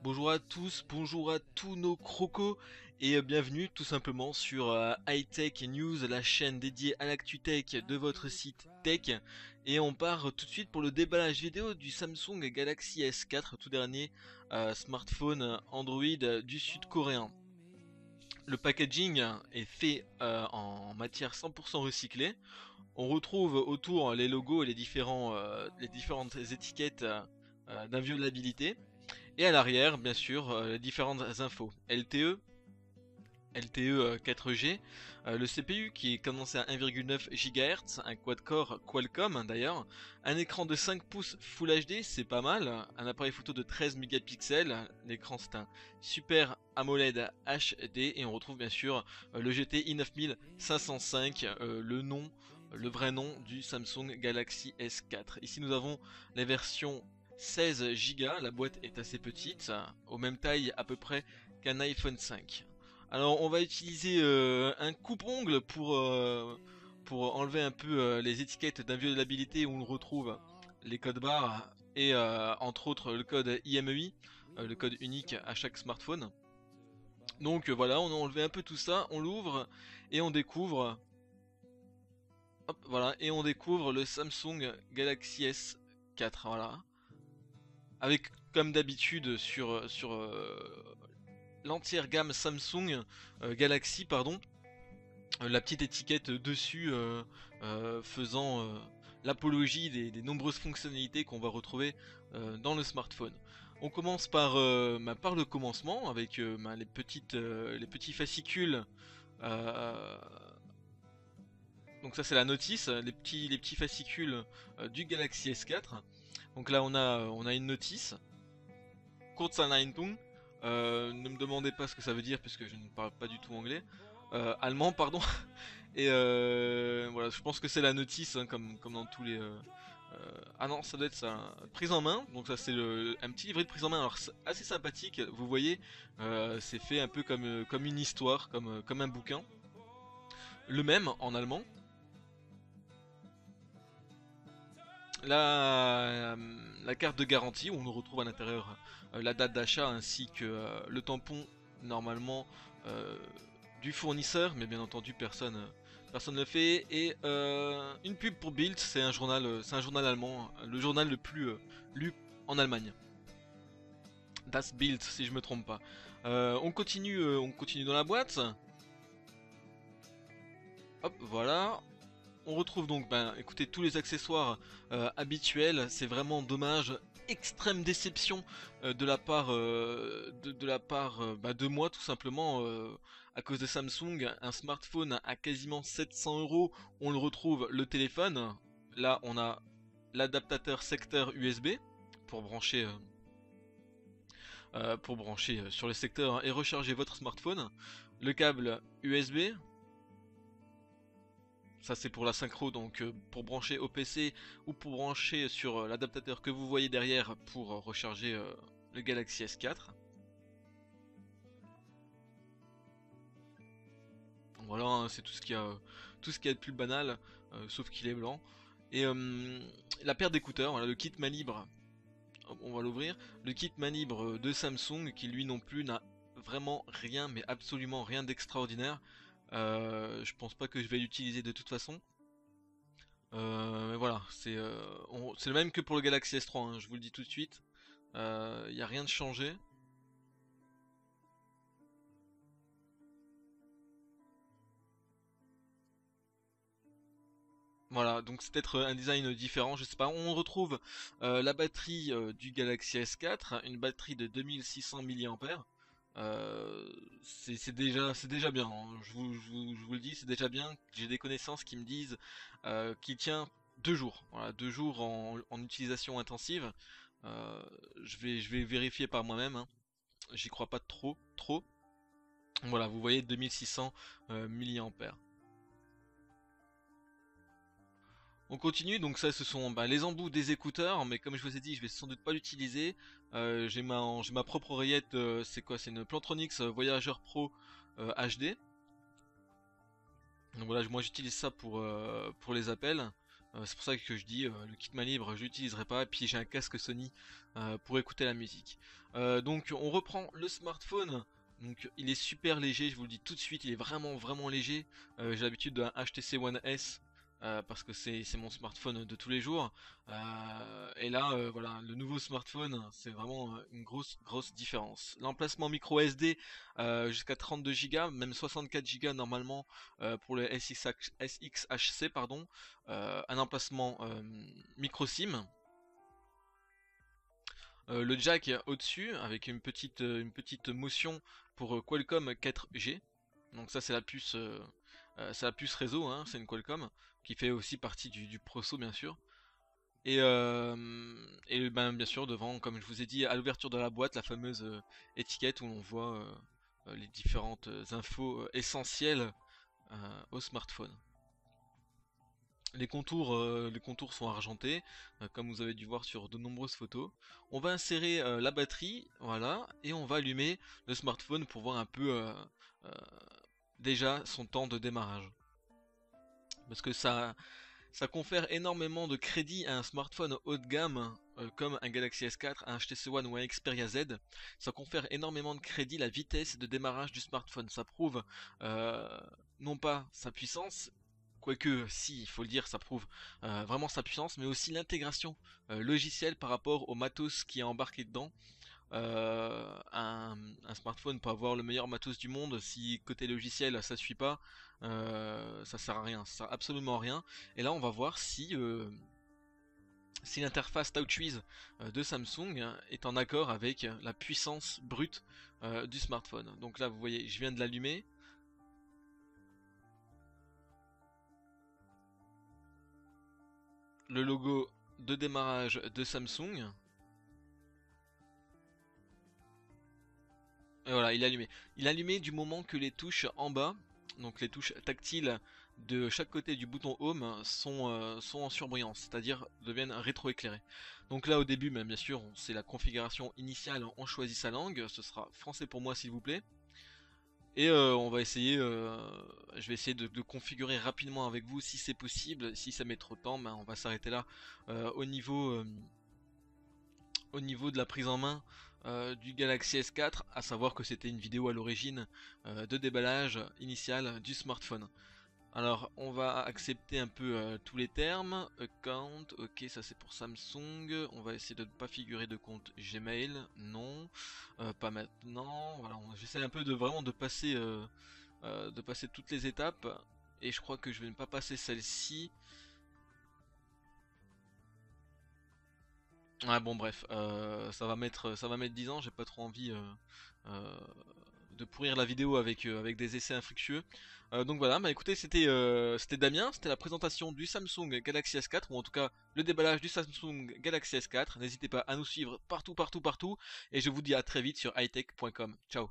Bonjour à tous, bonjour à tous nos crocos et bienvenue tout simplement sur High Tech News, la chaîne dédiée à l'actu tech de votre site tech. Et on part tout de suite pour le déballage vidéo du Samsung Galaxy S4, tout dernier smartphone Android du sud-coréen. Le packaging est fait en matière 100% recyclée. On retrouve autour les logos et les différentes étiquettes d'inviolabilité. Et à l'arrière, bien sûr, les différentes infos. LTE 4G, le CPU qui est commencé à 1,9 GHz, un quad-core Qualcomm d'ailleurs, un écran de 5 pouces Full HD, c'est pas mal, un appareil photo de 13 mégapixels, l'écran c'est un Super AMOLED HD, et on retrouve bien sûr le GTI 9505, le vrai nom du Samsung Galaxy S4. Ici nous avons les versions 16 Go, la boîte est assez petite, au même taille à peu près qu'un iPhone 5. Alors on va utiliser un coupe-ongle pour enlever un peu les étiquettes d'inviolabilité où on retrouve les codes barres et entre autres le code IMEI, le code unique à chaque smartphone. Donc voilà, on a enlevé un peu tout ça, on l'ouvre et on découvre, hop, voilà, et on découvre le Samsung Galaxy S4, voilà, avec comme d'habitude sur l'entière gamme Samsung Galaxy, pardon, la petite étiquette dessus faisant l'apologie des nombreuses fonctionnalités qu'on va retrouver dans le smartphone. On commence par le commencement avec les petits fascicules. euh, donc ça c'est la notice, les petits fascicules du Galaxy S4. Donc là on a une notice. Kurzanleitung. Ne me demandez pas ce que ça veut dire puisque je ne parle pas du tout anglais. Allemand, pardon. Et voilà, je pense que c'est la notice, hein, comme dans tous les. Ah non, ça doit être ça. Prise en main. Donc ça c'est un petit livret de prise en main. Alors assez sympathique. Vous voyez, c'est fait un peu comme une histoire, comme un bouquin. Le même en allemand. La, la carte de garantie où on retrouve à l'intérieur la date d'achat ainsi que le tampon normalement euh, du fournisseur, mais bien entendu personne ne le fait. Et une pub pour Bild, c'est un journal allemand, le journal le plus lu en Allemagne. Das Bild si je me trompe pas. On continue dans la boîte. Hop, voilà. On retrouve donc, ben, écoutez, tous les accessoires habituels. C'est vraiment dommage, extrême déception de la part bah, de moi tout simplement à cause de Samsung. Un smartphone à quasiment 700 euros, on le retrouve le téléphone. Là, on a l'adaptateur secteur USB pour brancher sur le secteur et recharger votre smartphone. Le câble USB. Ça c'est pour la synchro, donc pour brancher au PC ou pour brancher sur l'adaptateur que vous voyez derrière pour recharger le Galaxy S4. Voilà, hein, c'est tout ce qu'il y a de plus banal, sauf qu'il est blanc. Et la paire d'écouteurs, voilà, le kit main libre, on va l'ouvrir. Le kit main libre de Samsung qui lui non plus n'a vraiment rien, mais absolument rien d'extraordinaire. Je pense pas que je vais l'utiliser de toute façon. Mais voilà, c'est le même que pour le Galaxy S3, hein, je vous le dis tout de suite. Il n'y a rien de changé. Voilà, donc c'est peut-être un design différent, je sais pas. On retrouve la batterie du Galaxy S4, une batterie de 2600 mAh. C'est déjà bien, hein. Je vous le dis, c'est déjà bien. J'ai des connaissances qui me disent qu'il tient 2 jours. Voilà, 2 jours en utilisation intensive. Euh, je vais vérifier par moi-même, hein. J'y crois pas trop. Voilà, vous voyez 2600 mAh. On continue, donc ça ce sont bah, les embouts des écouteurs, mais comme je vous ai dit, je vais sans doute pas l'utiliser. J'ai ma propre oreillette, c'est quoi? C'est une Plantronics Voyager Pro HD. Donc voilà, moi j'utilise ça pour les appels. C'est pour ça que je dis le kit main libre, je l'utiliserai pas. Et puis j'ai un casque Sony pour écouter la musique. Donc on reprend le smartphone. Donc il est super léger, je vous le dis tout de suite, il est vraiment léger. J'ai l'habitude d'un HTC One S parce que c'est mon smartphone de tous les jours. Et là, voilà, le nouveau smartphone, c'est vraiment une grosse différence. L'emplacement micro SD jusqu'à 32 Go, même 64 Go normalement pour le SXHC, pardon. Un emplacement micro SIM. Le jack au-dessus avec une petite motion pour Qualcomm 4G. Donc ça c'est la puce réseau, hein, c'est une Qualcomm qui fait aussi partie du Proso bien sûr. Et ben, bien sûr devant, comme je vous ai dit, à l'ouverture de la boîte, la fameuse étiquette où on voit les différentes infos essentielles au smartphone. Les contours sont argentés, comme vous avez dû voir sur de nombreuses photos. On va insérer la batterie, voilà, et on va allumer le smartphone pour voir un peu euh, déjà son temps de démarrage. Parce que ça confère énormément de crédit à un smartphone haut de gamme comme un Galaxy S4, un HTC One ou un Xperia Z. Ça confère énormément de crédit la vitesse de démarrage du smartphone. Ça prouve non pas sa puissance, quoique si, il faut le dire, ça prouve vraiment sa puissance, mais aussi l'intégration logicielle par rapport au matos qui est embarqué dedans. Un smartphone peut avoir le meilleur matos du monde, si côté logiciel ça suit pas, ça sert à rien, ça sert absolument à rien. Et là on va voir si l'interface TouchWiz de Samsung est en accord avec la puissance brute du smartphone. Donc là vous voyez, je viens de l'allumer. Le logo de démarrage de Samsung. Et voilà, il est allumé. Il est allumé du moment que les touches en bas, donc les touches tactiles de chaque côté du bouton Home, sont en surbrillance, c'est-à-dire deviennent rétroéclairées. Donc là au début, même bien sûr, c'est la configuration initiale, on choisit sa langue, ce sera français pour moi s'il vous plaît. Et on va essayer, je vais essayer de configurer rapidement avec vous si c'est possible. Si ça met trop de temps, ben, on va s'arrêter là au niveau de la prise en main du Galaxy S4, à savoir que c'était une vidéo à l'origine de déballage initial du smartphone. Alors on va accepter un peu tous les termes, account, ok ça c'est pour Samsung, on va essayer de ne pas figurer de compte Gmail, non, pas maintenant, voilà, j'essaie un peu de vraiment de passer toutes les étapes, et je crois que je vais ne pas passer celle-ci. Ouais bon bref, ça va mettre 10 ans, j'ai pas trop envie euh, de pourrir la vidéo avec des essais infructueux. Donc voilà, bah écoutez, c'était Damien, c'était la présentation du Samsung Galaxy S4, ou en tout cas le déballage du Samsung Galaxy S4. N'hésitez pas à nous suivre partout, et je vous dis à très vite sur hightech.com. Ciao.